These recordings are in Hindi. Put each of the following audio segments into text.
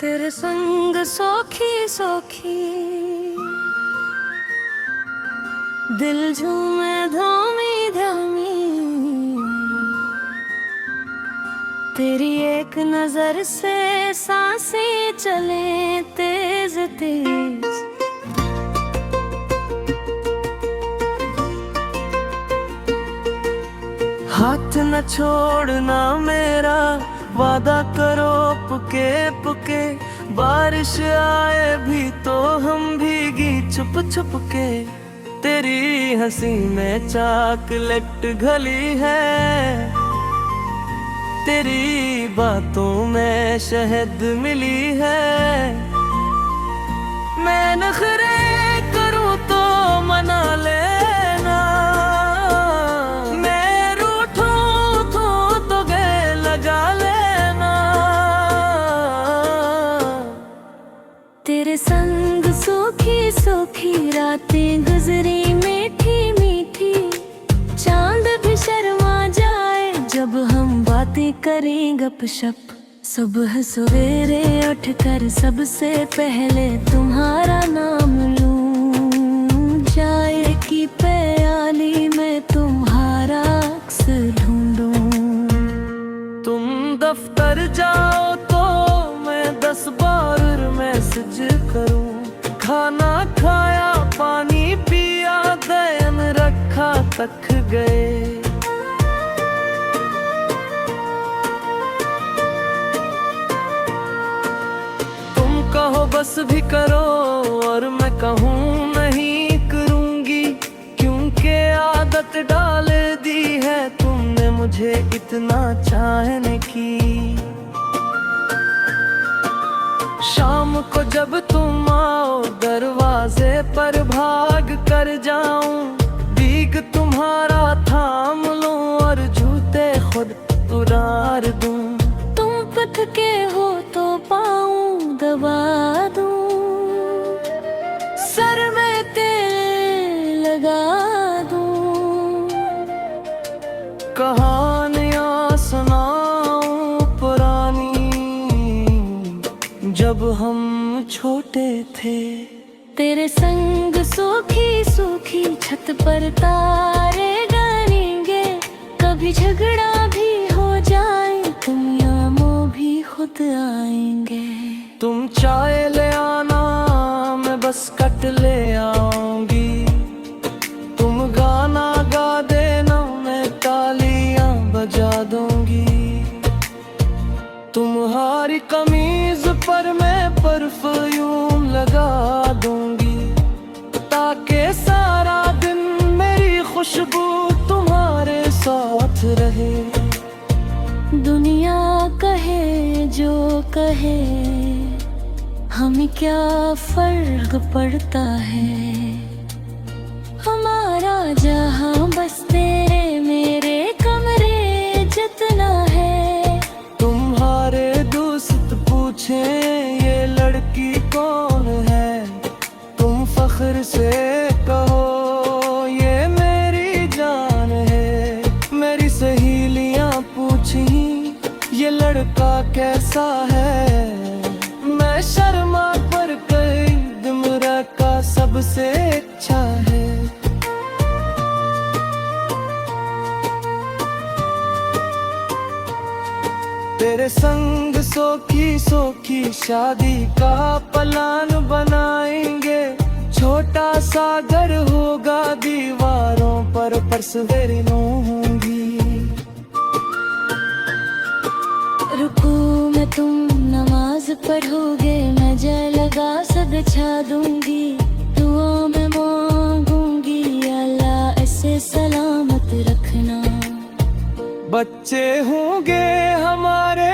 तेरे संग सौखी सौखी दिल झूमे धामी धामी, तेरी एक नजर से सांसें चले तेज तेज। हाथ न छोड़ना मेरा, वादा करो पुके पुके, बारिश आए भी तो हम भीगी छुप छुप के। तेरी हंसी में चॉकलेट घली है, तेरी बातों में शहद मिली है। मैं नखरे करूं तो मना लेना, मैं रूठूं तो गले लगा लेना। तेरे संग सूखी सूखी रातें गुजरी मीठी मीठी, चांद भी शर्मा जाए जब हम बातें करें गपशप। सुबह सवेरे उठकर सबसे पहले तुम्हारा नाम लूं, चाय की प्याली में तुम्हारा अक्स ढूंढूं। तुम दफ्तर जाओ तो मैं 10 बार मैसेज करूं, खाना खाया पानी पिया ध्यान रखा तक गए। कहो बस भी करो और मैं कहूँ नहीं करूँगी, क्योंकि आदत डाल दी है तुमने मुझे इतना चाहने की। शाम को जब तुम आओ दरवाजे पर भाग कर जाऊं, भीग तुम्हारा थाम लूं और जूते खुद उतार दूं। तुम पथ के हो तो पाऊं दबा दूं, सर में तेल लगा दूं। कहानियां सुनाऊं पुरानी, जब हम छोटे थे। तेरे संग सूखी सूखी छत पर तारे गानेंगे, कभी झगड़ा भी हो जाए तुम यामों भी खुद आएंगे। तुम चाय ले आना मैं बस कट ले आऊंगी, तुम गाना गा देना मैं तालियां बजा दूंगी। तुम्हारी कमीज पर मैं परफ्यूम लगा दूंगी, ताकि सारा दिन मेरी खुशबू तुम्हारे साथ रहे। दुनिया कहे जो कहे हमें क्या फर्क पड़ता है, हमारा जहां बस तेरे मेरे कमरे जितना है। तुम्हारे दोस्त पूछे ये लड़की कौन है, तुम फख्र से कहो ये मेरी जान है। मेरी सहेलियां पूछी ये लड़का कैसा है, मैं शर्मा पर कही दिमरा का सबसे अच्छा है। तेरे संग सोखी सोखी शादी का प्लान बनाएंगे, छोटा सा घर होगा दीवारों पर तस्वीरें होंगी। रुकू मैं तुम नमाज पढ़ोगे, मैं जय लगा सद छा दूंगी। दुआ में मांगूंगी अल्लाह ऐसे सलामत रखना। बच्चे होंगे हमारे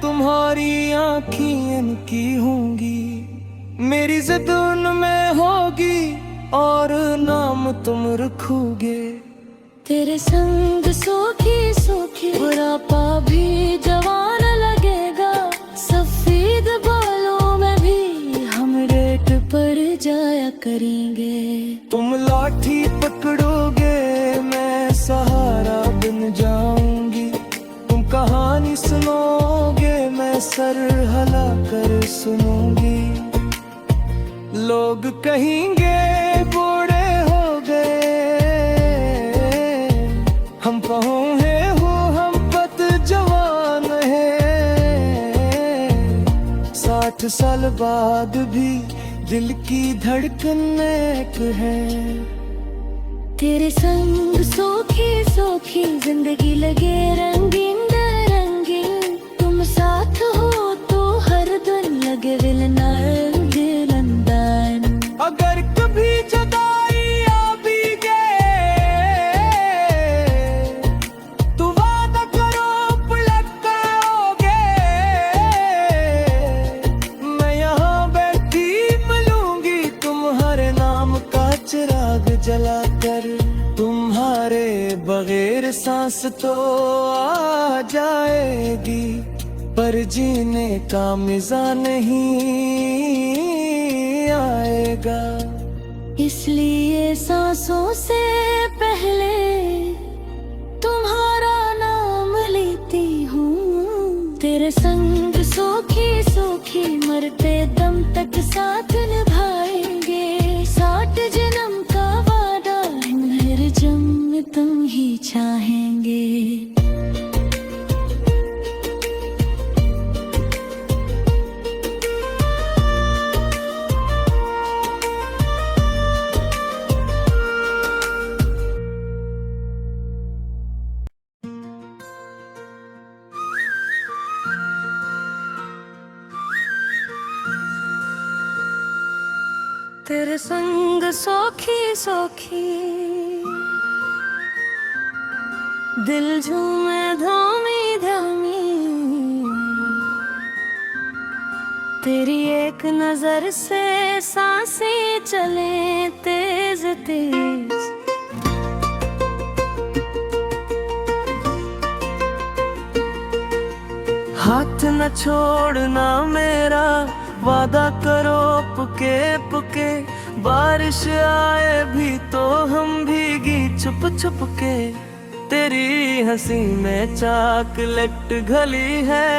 तुम्हारी आँखें इनकी होंगी, मेरी जिद उनमें होगी और नाम तुम रखोगे। तेरे संग सूखी सूखी बुढ़ापा भी जवान लगेगा, सफेद बालों में भी हम रेट पर जाया करेंगे। तुम लाठी पकड़ोगे मैं सहारा बन जाऊंगी, तुम कहानी सुनोगे मैं सर हिला कर सुन कहेंगे बूढ़े हो गए, हम पहुँचे हो हम पत जवान है। 60 साल बाद भी दिल की धड़कन एक है। तेरे संग सोखी सोखी जिंदगी लगे रंगीन रंगीन, तुम साथ हो तो हर दिन लगे दिल अंदर। अगर कभी जुदाई आ भी गए तो वादा करो पलट कर आओगे। मैं यहाँ बैठी मिलूंगी तुम्हारे नाम का चिराग जलाकर। तुम्हारे बगैर सांस तो आ जाएगी पर जीने का मजा नहीं आएगा। इसलिए सांसों से पहले तुम्हारा नाम लेती हूँ। तेरे संग सोखी सोखी मरते दम तक साथ निभाएंगे। 60 जन्म का वादा हर जन्म तुम ही चाहेंगे। तेरे संग सोखी सोखी दिल झूमे धामी धामी, तेरी एक नजर से सांसें चले तेज तेज। हाथ न छोड़ना मेरा वादा करो पुके पुके। बारिश आए भी तो हम भीगी छुप छुप के। तेरी हंसी में चॉकलेट घली है,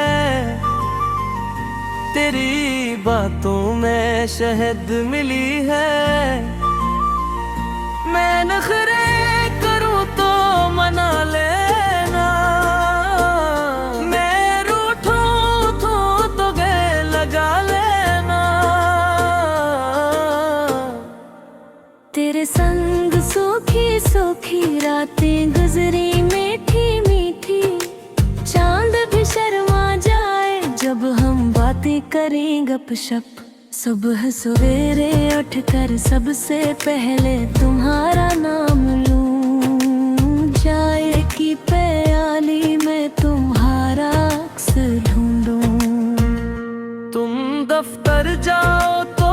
तेरी बातों में शहद मिली है। मैं नखरे करूं तो मना लेना, मैं रूठूं तो गले लगा लेना। तेरे संग सूखी सूखी रातें गुजरी मीठी मीठी। चांद भी शर्मा जाए जब हम बातें करें गपशप। सुबह सवेरे उठकर सबसे पहले तुम्हारा नाम लूं। चाय की प्याली में तुम्हारा अक्स ढूंढूं। तुम दफ्तर जाओ तो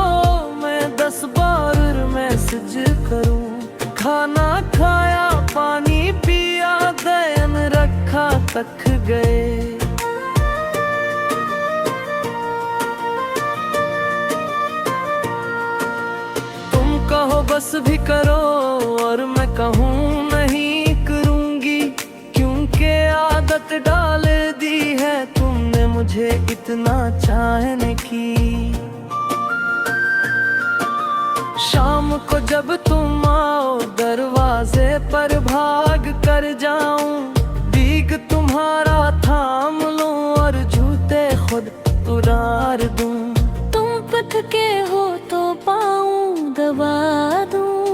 मैं 10 बार मैसेज करूं। खाना खाया पानी पिया ध्यान रखा तक गए। तुम कहो बस भी करो और मैं कहूँ नहीं करूँगी, क्योंकि आदत डाल दी है तुमने मुझे इतना चाहने की। शाम को जब तुम आओ दरवाजे पर भाग कर जाऊं। भीग तुम्हारा थाम लूं और जूते खुद उतार दूं। तुम पथ के हो तो पाऊं दबा दूं।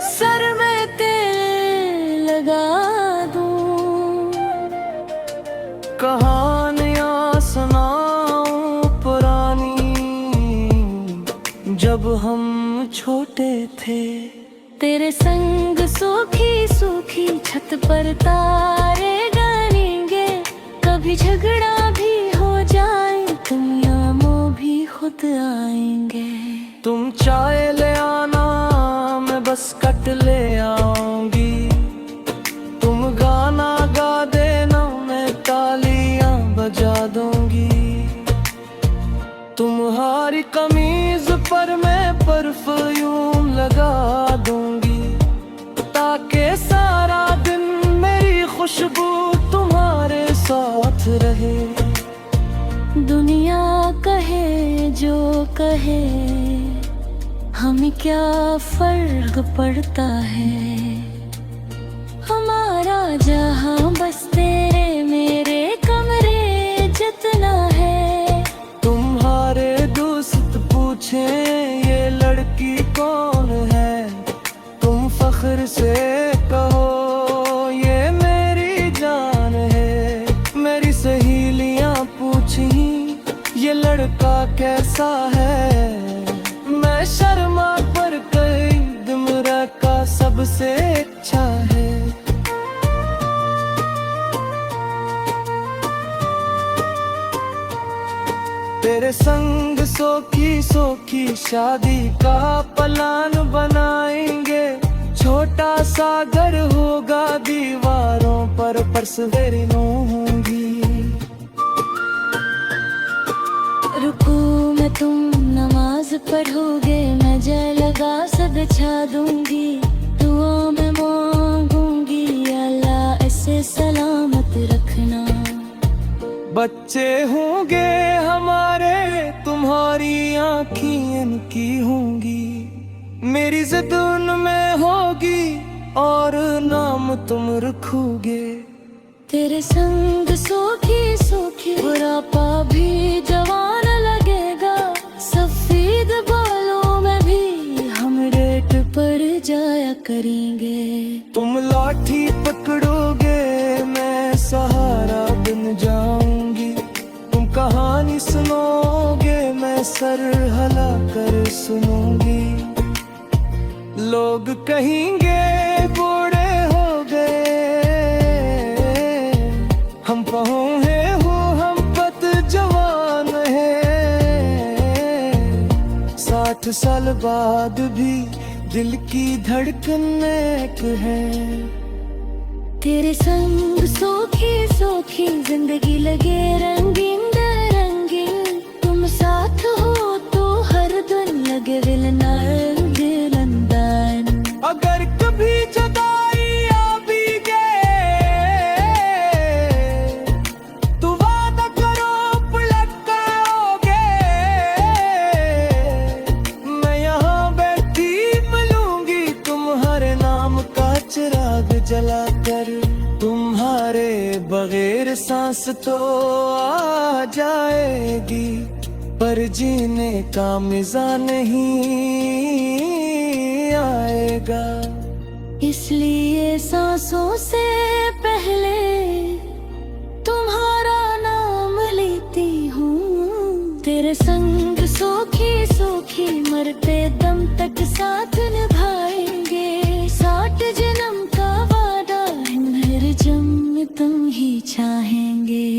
सर में तेल लगा दूं। कहानियां सुनाऊं पुरानी जब हम छोटे थे। तेरे संग सूखी सूखी छत पर तारे गानेंगे। कभी झगड़ा भी हो जाए तुम यामों भी खुद आएंगे। तुम चाय ले आना मैं बस कट ले आऊंगी। तुम गाना गा देना मैं तालियां बजा दूंगी। तुम्हारी कमीज पर मैं परफ्यूम लगा दूंगी, ताकि सारा दिन मेरी खुशबू तुम्हारे साथ रहे। दुनिया कहे जो कहे हमें क्या फर्क पड़ता है, हमारा जहां बस तेरे मेरे कमरे जितना है। तुम्हारे दोस्त पूछे ये लड़की कौन है, तुम फख्र से कहो ये मेरी जान है। मेरी सहेलियां पूछी ये लड़का कैसा है, मैं शर्मा पर कही दिमरा का सबसे अच्छा है। तेरे संग सोखी सोखी शादी का प्लान बनाएंगे, छोटा सा घर होगा दीवारों पर परसवेरिनो होंगी। रुकू मैं तुम नमाज पढ़ोगे, मैं जय लगा सद छा दूंगी। दुआ में मांगूंगी अल्लाह ऐसे सलामत रखना। बच्चे होंगे हमारे तुम्हारी आँखें इनकी होंगी, मेरी जिद उनमें होगी और नाम तुम रखोगे। तेरे संग सोखी सोखी बुढ़ापा भी जवान लगेगा, सफेद बालों में भी हम रेट पर जाया करेंगे। तुम लाठी पकड़ोगे मैं सहारा बन जाऊंगी, तुम कहानी सुनोगे मैं सर हला कर सुनूंगी। लोग कहेंगे बूढ़े हो गए, हम पहुँचे हो हम पत जवान है। 60 साल बाद भी दिल की धड़कन एक है। तेरे संग सोखी सोखी जिंदगी लगे रंगीन रंगीन, तुम साथ हो तो हर दिन लगे दिल नंदन। अगर कभी जुदाई आ भी गए तो वादा करो पलट कर आओगे, मैं यहाँ बैठी मिलूंगी तुम्हारे नाम का चिराग जलाकर। तुम्हारे बगैर सांस तो आ जाएगी पर जीने का मजा नहीं आएगा। इसलिए सांसों से पहले तुम्हारा नाम लेती हूँ। तेरे संग सोखी सोखी मरते दम तक साथ निभाएंगे, 60 जन्म का वादा है हर जन्म तुम ही चाहेंगे।